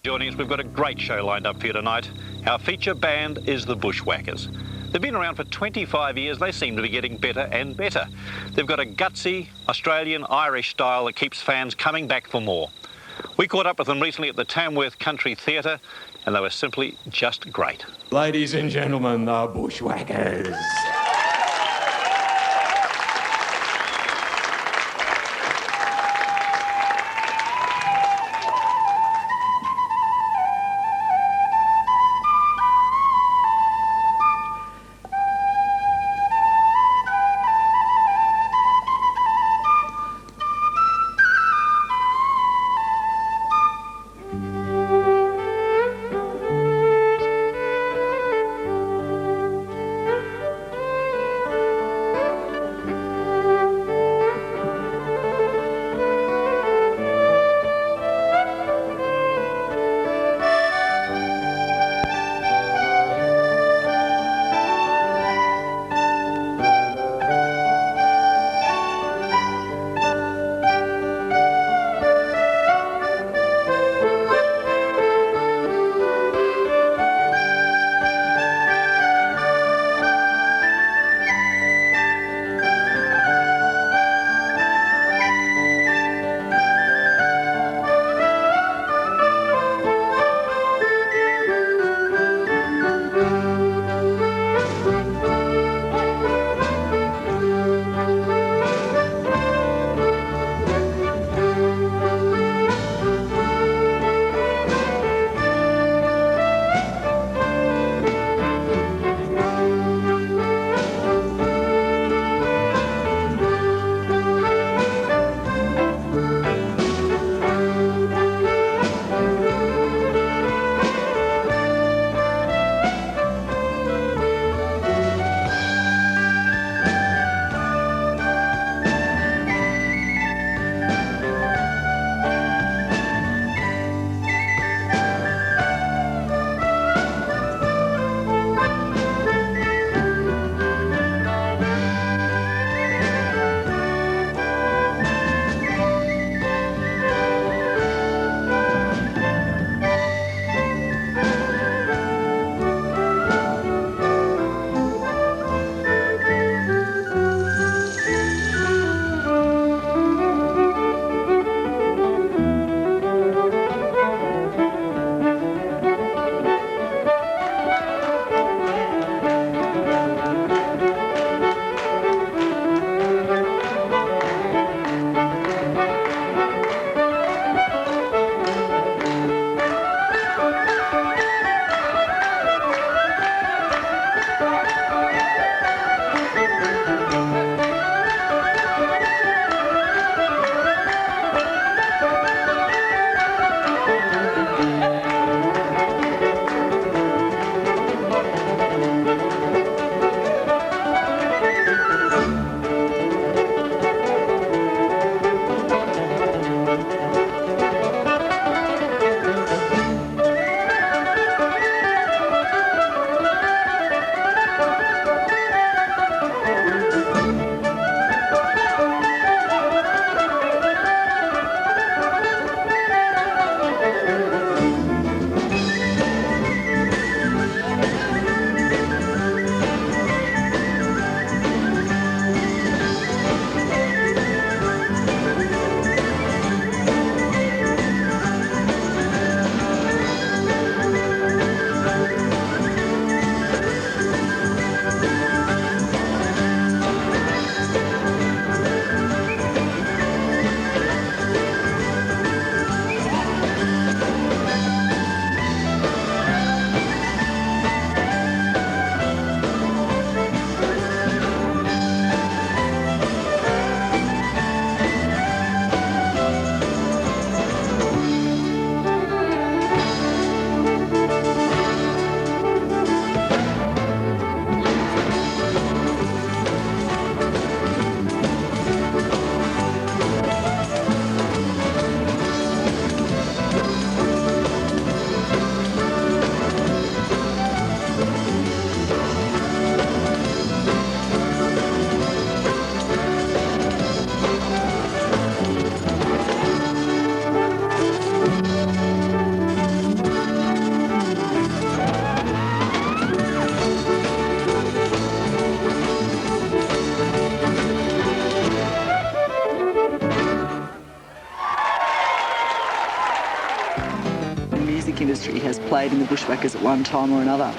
Joining us, we've got a great show lined up for you tonight. Our feature band is the Bushwackers. They've been around for 25 years. They seem to be getting better and better. They've got a gutsy Australian Irish style that keeps fans coming back for more. We caught up with them recently at the Tamworth Country Theatre, and they were simply just great. Ladies and gentlemen, the Bushwackers. music industry has played in the Bushwackers at one time or another.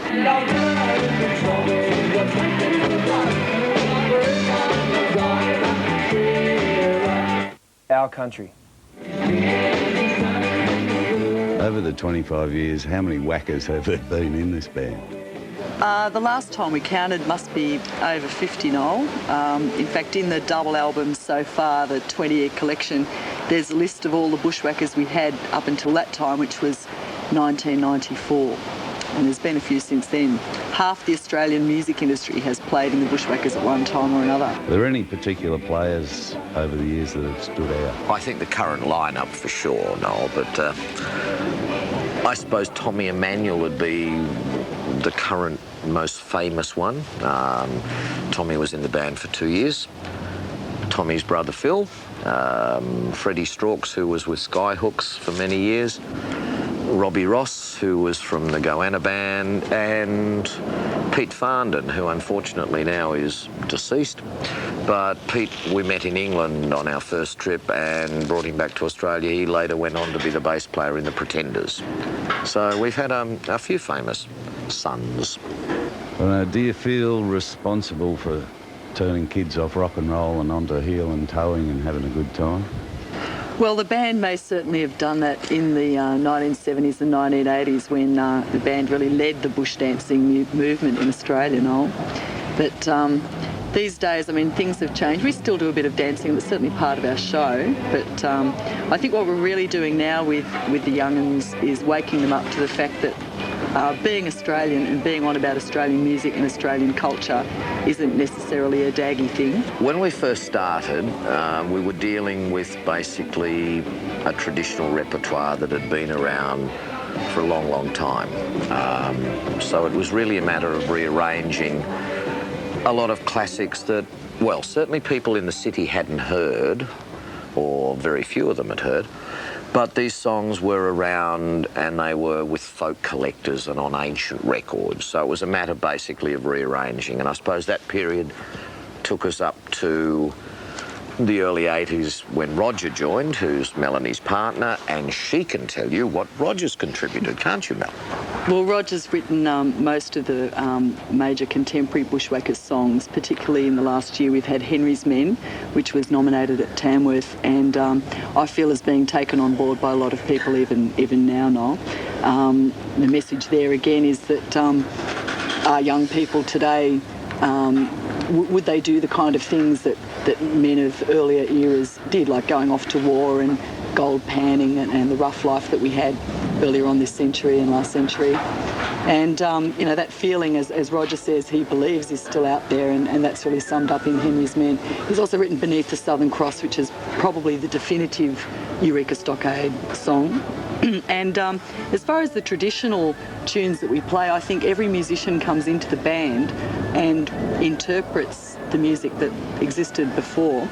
Our country. Over the 25 years, how many whackers have there been in this band? The last time we counted must be over 50, Noel. In fact, in the double albums so far, the 20-year collection, there's a list of all the Bushwackers we had up until that time, which was 1994. And there's been a few since then. Half the Australian music industry has played in the Bushwackers at one time or another. Are there any particular players over the years that have stood out? I think the current lineup for sure, Noel, but I suppose Tommy Emmanuel would be the current most famous one. Tommy was in the band for 2 years. Tommy's brother Phil, Freddie Strauks, who was with Skyhooks for many years, Robbie Ross, who was from the Goanna band, and Pete Farndon, who unfortunately now is deceased. But Pete, we met in England on our first trip and brought him back to Australia. He later went on to be the bass player in the Pretenders. So we've had a few famous sons. Well, do you feel responsible for turning kids off rock and roll and onto heel and towing and having a good time? Well, the band may certainly have done that in the 1970s and 1980s when the band really led the bush dancing movement in Australia, Noel. But these days, I mean, things have changed. We still do a bit of dancing, that's certainly part of our show. But I think what we're really doing now with the young'uns is waking them up to the fact that being Australian and being on about Australian music and Australian culture isn't necessarily a daggy thing. When we first started, we were dealing with basically a traditional repertoire that had been around for a long, long time. So it was really a matter of rearranging a lot of classics that, well, certainly people in the city hadn't heard, or very few of them had heard. But these songs were around and they were with folk collectors and on ancient records. So it was a matter basically of rearranging. And I suppose that period took us up to the early 80s when Roger joined, who's Melanie's partner, and she can tell you what Roger's contributed, can't you, Mel? Well, Roger's written most of the major contemporary Bushwackers songs, particularly in the last year. We've had Henry's Men, which was nominated at Tamworth, and I feel is being taken on board by a lot of people even now, Noel. The message there again is that our young people today, would they do the kind of things that men of earlier eras did, like going off to war and gold panning and the rough life that we had earlier on this century and last century. And, you know, that feeling, as Roger says, he believes is still out there, and that's really summed up in Henry's Men. He's also written Beneath the Southern Cross, which is probably the definitive Eureka Stockade song. And as far as the traditional tunes that we play, I think every musician comes into the band and interprets the music that existed before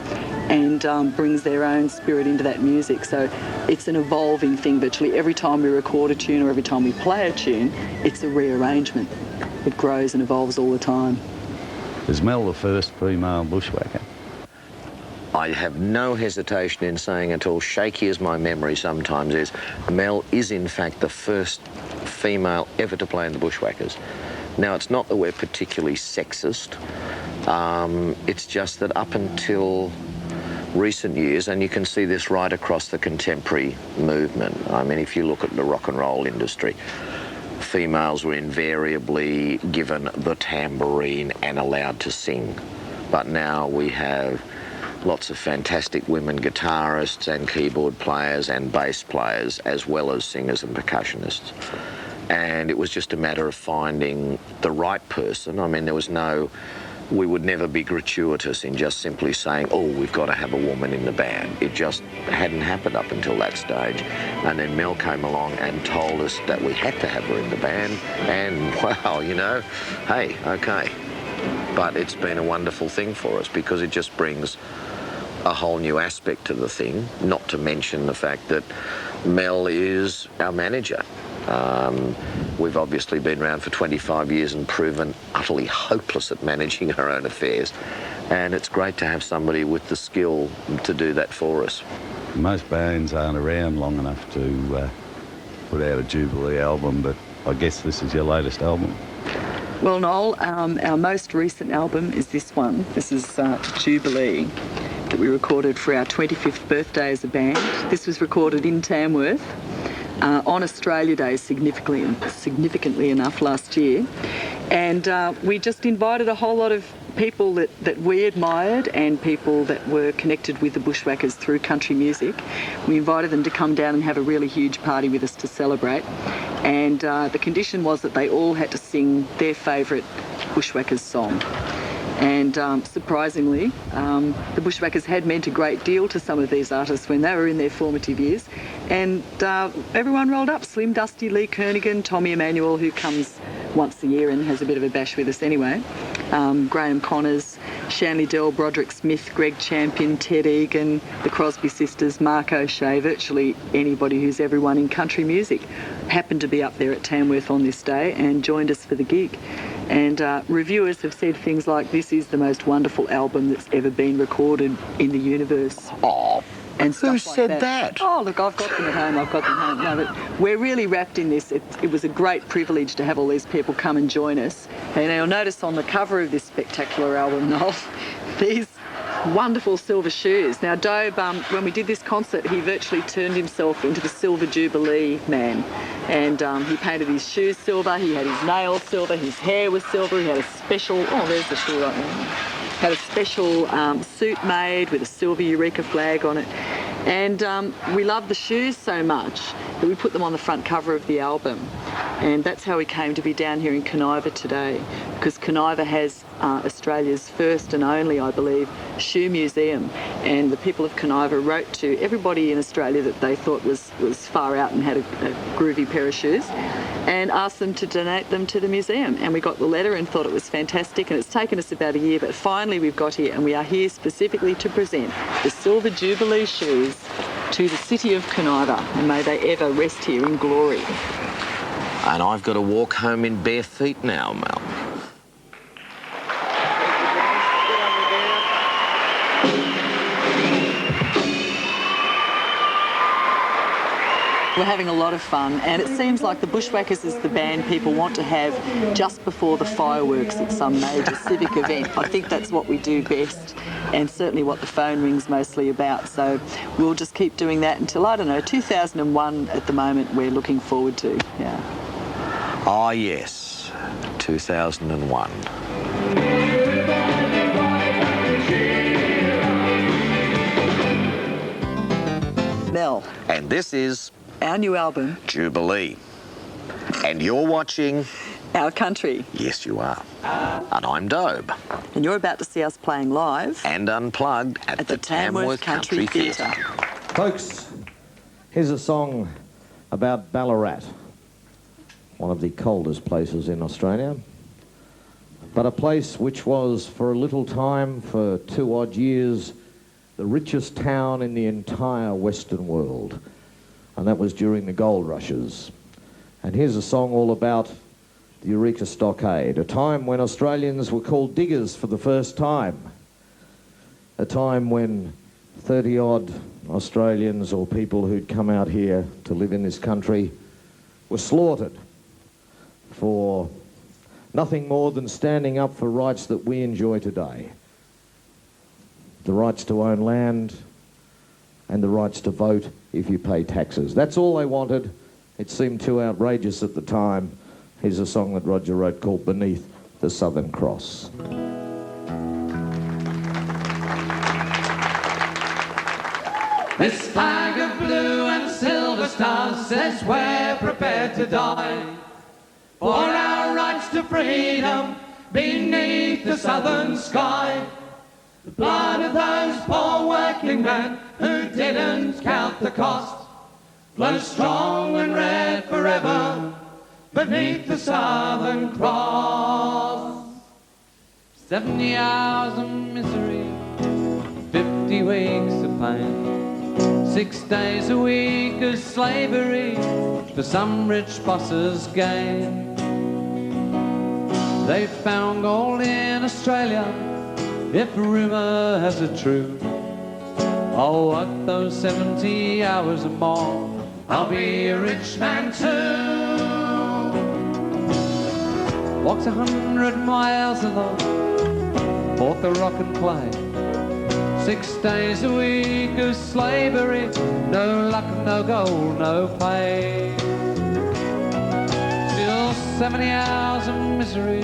and brings their own spirit into that music. So it's an evolving thing. Virtually every time we record a tune or every time we play a tune, it's a rearrangement. It grows and evolves all the time. Is Mel the first female bushwhacker? I have no hesitation in saying at all, shaky as my memory sometimes is, Mel is in fact the first female ever to play in the Bushwackers. Now, it's not that we're particularly sexist, it's just that up until recent years, and you can see this right across the contemporary movement, I mean, if you look at the rock and roll industry, females were invariably given the tambourine and allowed to sing. But now we have lots of fantastic women guitarists and keyboard players and bass players, as well as singers and percussionists. And it was just a matter of finding the right person. I mean, there was no, we would never be gratuitous in just simply saying, oh, we've got to have a woman in the band. It just hadn't happened up until that stage. And then Mel came along and told us that we had to have her in the band. And wow, you know, hey, okay. But it's been a wonderful thing for us because it just brings a whole new aspect to the thing, not to mention the fact that Mel is our manager. We've obviously been around for 25 years and proven utterly hopeless at managing our own affairs. And it's great to have somebody with the skill to do that for us. Most bands aren't around long enough to put out a Jubilee album, but I guess this is your latest album. Well, Noel, our most recent album is this one. This is Jubilee, that we recorded for our 25th birthday as a band. This was recorded in Tamworth on Australia Day, significantly enough, last year. And we just invited a whole lot of people that we admired and people that were connected with the Bushwackers through country music. We invited them to come down and have a really huge party with us to celebrate. And the condition was that they all had to sing their favourite Bushwackers song. And surprisingly, the Bushwackers had meant a great deal to some of these artists when they were in their formative years. And everyone rolled up. Slim Dusty, Lee Kernaghan, Tommy Emmanuel, who comes once a year and has a bit of a bash with us anyway. Graham Connors, Shanley Dell, Broderick Smith, Greg Champion, Ted Egan, the Crosby Sisters, Mark O'Shea, virtually anybody who's ever won in country music happened to be up there at Tamworth on this day and joined us for the gig. And reviewers have said things like, this is the most wonderful album that's ever been recorded in the universe. Oh, and who said that? Oh, look, I've got them at home. No, but we're really wrapped in this. It was a great privilege to have all these people come and join us. And you'll notice on the cover of this spectacular album, Noel, these wonderful silver shoes. Now, Dobe, when we did this concert, he virtually turned himself into the Silver Jubilee man. And he painted his shoes silver, he had his nails silver, his hair was silver, he had a special, oh, there's the shoe right there. Had a special suit made with a silver Eureka flag on it. And we love the shoes so much that we put them on the front cover of the album. And that's how we came to be down here in Kaniva today, because Kaniva has Australia's first and only, I believe, shoe museum. And the people of Kaniva wrote to everybody in Australia that they thought was far out and had a groovy pair of shoes, and asked them to donate them to the museum. And we got the letter and thought it was fantastic, and it's taken us about a year, but finally we've got here, and we are here specifically to present the Silver Jubilee shoes to the city of Kaniva, and may they ever rest here in glory. And I've got to walk home in bare feet now, Mel. We're having a lot of fun, and it seems like the Bushwackers is the band people want to have just before the fireworks at some major civic event. I think that's what we do best, and certainly what the phone ring's mostly about. So we'll just keep doing that until, I don't know, 2001 at the moment we're looking forward to, yeah. Ah, yes, 2001. Mel. And this is Our new album, Jubilee. And you're watching Our Country. Yes, you are. And I'm Dobe. And you're about to see us playing live And unplugged at the Tamworth Country Theatre. Folks, here's a song about Ballarat, one of the coldest places in Australia, but a place which was for a little time, for 2 odd years, the richest town in the entire Western world. And that was during the gold rushes. And here's a song all about the Eureka Stockade, a time when Australians were called diggers for the first time, a time when 30-odd Australians or people who'd come out here to live in this country were slaughtered for nothing more than standing up for rights that we enjoy today. The rights to own land and the rights to vote if you pay taxes. That's all they wanted. It seemed too outrageous at the time. Here's a song that Roger wrote called Beneath the Southern Cross. This flag of blue and silver stars says we're prepared to die for our rights to freedom beneath the southern sky. The blood of those poor working men who didn't count the cost flows strong and red forever beneath the Southern Cross. 70 hours of misery, 50 weeks of pain, 6 days a week of slavery for some rich boss's gain. They found gold in Australia, if rumour has it true. I'll work those 70 hours or more I'll be a rich man too. Walked 100 miles alone, bought the rock and play. 6 days a week of slavery, no luck, no gold, no pay. Still 70 hours of misery,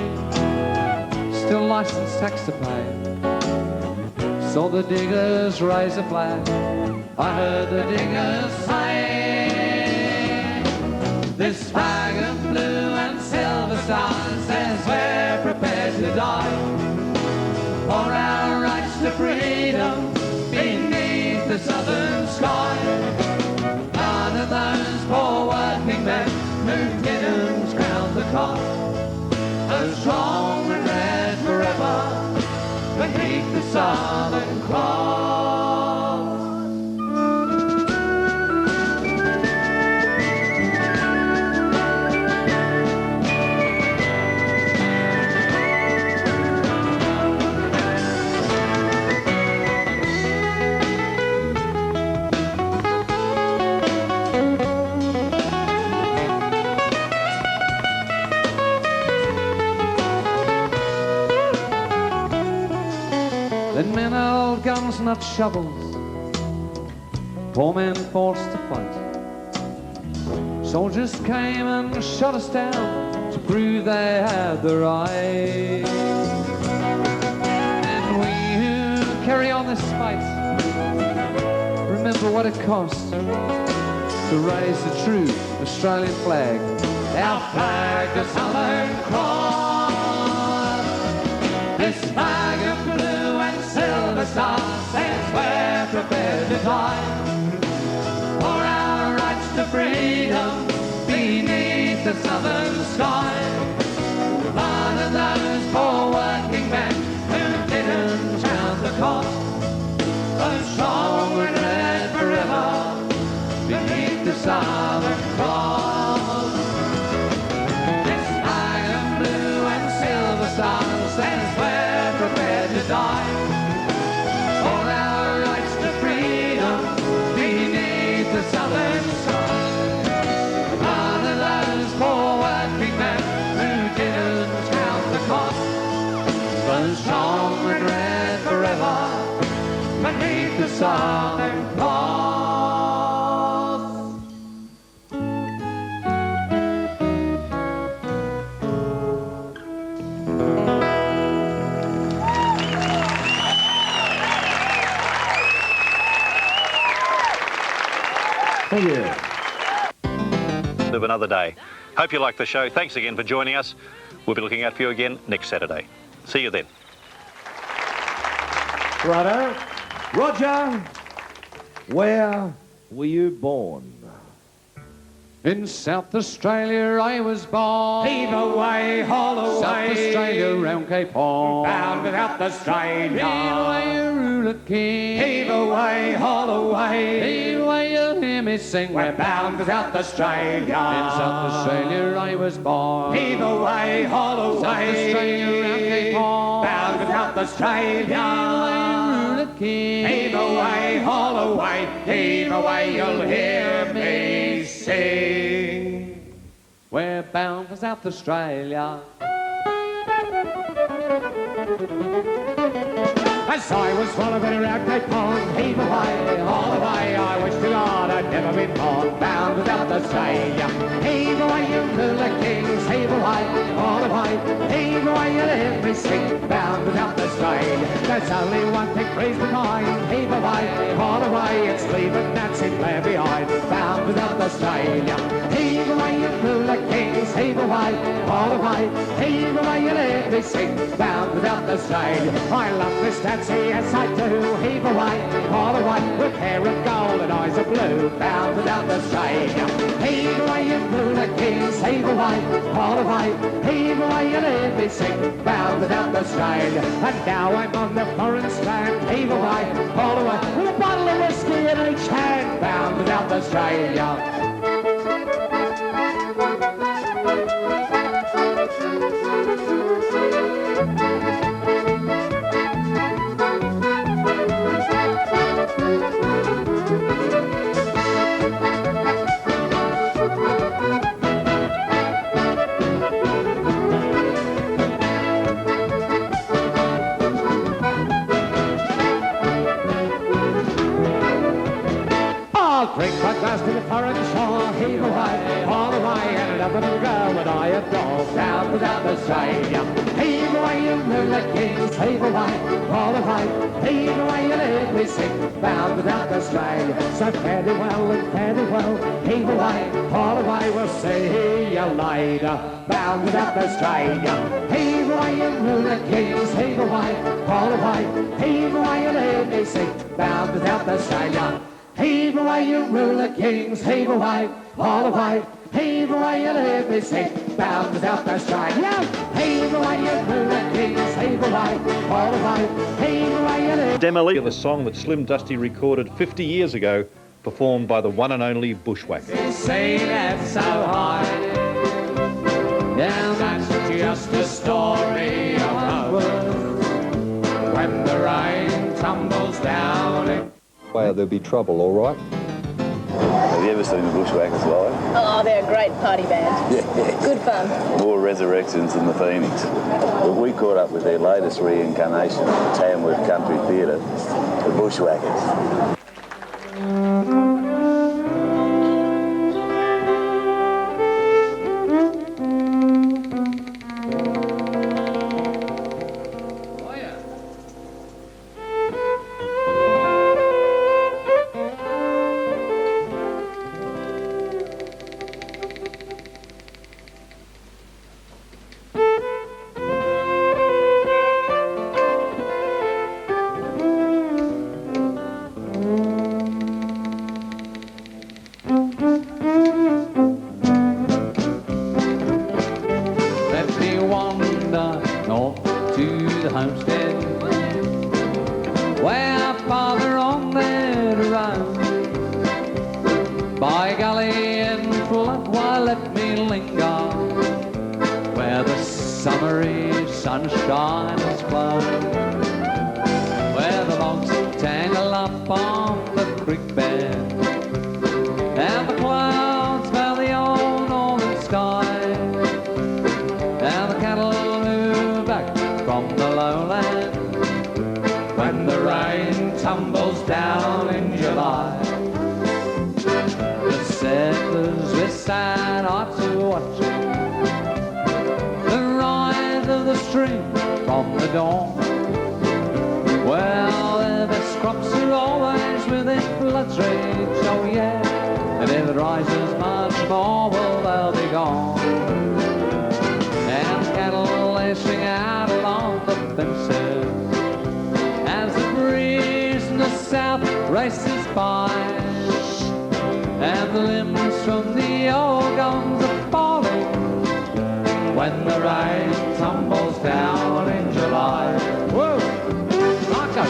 still license tax to pay. Saw the diggers raise a flag, I heard the diggers say, this flag of blue and silver stars says we're prepared to die for our rights to freedom beneath the southern sky. None of those poor working men who didn't crown the cock, as strong and red forever beneath the Southern Cross. Then men held guns, not shovels, poor men forced to fight. Soldiers came and shot us down to prove they had the right. And we who carry on this fight, remember what it cost to raise the true Australian flag, our flag, the Southern Cross. This flag of blue and silver stars says we're prepared to die for our rights to freedom beneath the southern sky. One of those poor working men who didn't count the cost, but strong and red forever beneath the Southern Cross. This flag of blue and silver stars says we're prepared to die for our rights to freedom beneath the southern sky. None of those poor working men who didn't count the cost, but strong and red forever beneath the Southern Cross. Thank you. Of another day. Hope you like the show. Thanks again for joining us. We'll be looking out for you again next Saturday. See you then. Righto. Roger, where were you born? In South Australia I was born. Heave away, haul away. South Australia round Cape Horn. Bound without Australia. Heave away, you ruler king. Heave away, haul away. Heave away, you'll hear me sing. We're bound without Australia. In South Australia I was born. Heave away, haul away. South Australia round Cape Horn. Bound without Australia. Heave away, you ruler king. Heave away, haul away. Heave away, you'll hear me sing. We're bound for South Australia. As I was swallowed around Cape Horn, heave away, haul away. I wish to God I'd never been born, bound without Australia. Heave away, you ruler kings, heave away, haul away. Heave away, you'll hear me sing, bound without Australia. There's only one thing please be mine, heave away, haul away. It's leaving Nancy Blair behind, bound without Australia. Heave away, you ruler kings, heave away, haul away. Heave away, you'll hear me sing, bound without Australia. I love this Nancy, yes I do. Heave away, haul away, with hair of gold and eyes of blue, bound without Australia. Heave away, you ruler kings, heave away, haul away. Heave away, you'll hear me sing, bound without Australia. And now I'm on the foreign strand, heave away, haul away, with a bottle of whiskey in each hand, bound without Australia. away, all the way, and another little girl that I adore, down to South Australia. Heave away, you Moolah Kings, heave away, all the way, heave away, you let me sing, bound to South Australia. So fare thee well and fare thee well, heave away, all the way, we'll see you later, bound to South Australia. Heave away, you Moolah Kings, heave away, all the way, heave away, you let me sing, bound to South Australia. Heave away, you Moolah Kings, heave away, all the way, heave away, you let me sing, bound to South Australia. Heave away, you Moolah Kings, heave away, all the way, heave away, you let me Demolition, the song that Slim Dusty recorded 50 years ago, performed by the one and only Bushwackers. Say that so high. Yeah, that's just a story of ours. When the rain tumbles down. Well, there'll be trouble, all right? Have you ever seen the Bushwackers live? Oh, they're a great party band. Yeah. Good fun. More resurrections than the Phoenix. But we caught up with their latest reincarnation at Tamworth Country Theatre, the Bushwackers. Sunshine is flowing, where the logs tangle up on the creek bed, and the clouds fill the old northern sky, and the cattle move back from the lowland, when the rain tumbles down in July. The settlers with sad hearts are watching of the stream from the dawn. Well, the crops are always within flood range, oh yeah, and if it rises much more, well, they'll be gone. And cattle lashing out along the fences as the breeze from the south races by, and the limbs from the old guns are falling when the rain tumbles down in July. Whoa! Marco!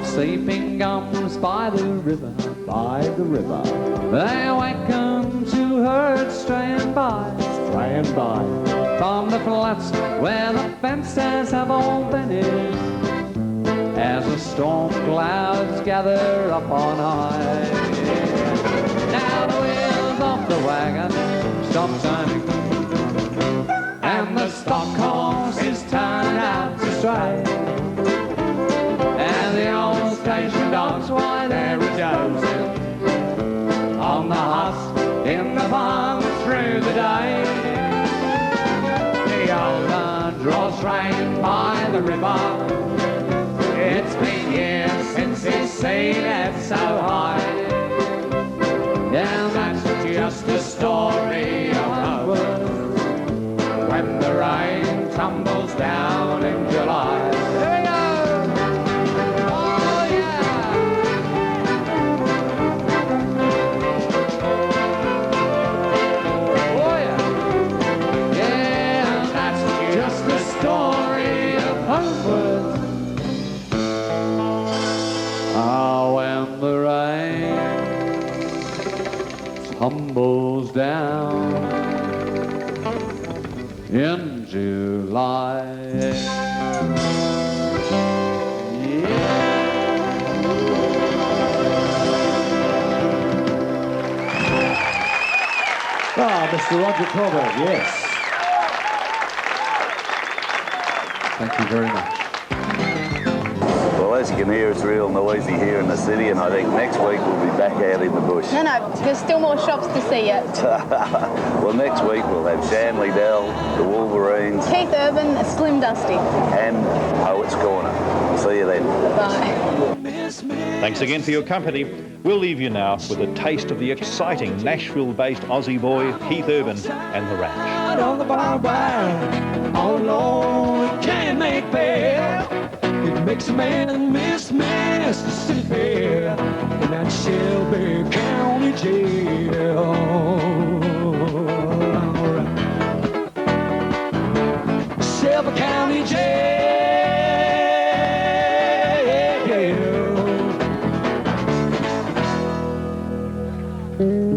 Sleeping gums by the river, by the river, they awaken to herds straying by, from the flats where the fences have all vanished, as the storm clouds gather up on high. Now the wheels of the wagon stop turning, and the stock horses turn out to stray. And the old station dogs, why they're Joseph on the horse in the barn through the day. The old man draws rein by the river. It's been years since he's seen it so high. And that's just the story of Howard when the rain tumbles down in July. Here we go! Oh yeah! Oh yeah! Yeah, and that's just the story of Howard. Ah, when the rain tumbles down in July. Ah, Mr. Roger Corbett, yes. Thank you very much. Well, as you can hear, it's real noisy here in the city, and I think next week we'll be back out in the bush. No, there's still more shops to see yet. Well, next week we'll have Shanley Dell, the Wolverines, Keith Urban, Slim Dusty. and Poets Corner. See you then. Bye. Thanks again for your company. We'll leave you now with a taste of the exciting Nashville-based Aussie boy, Keith Urban and the Ranch. Out on the barbed wire, oh Lord, can't make bail. It makes a man miss Mississippi in that Shelby County jail.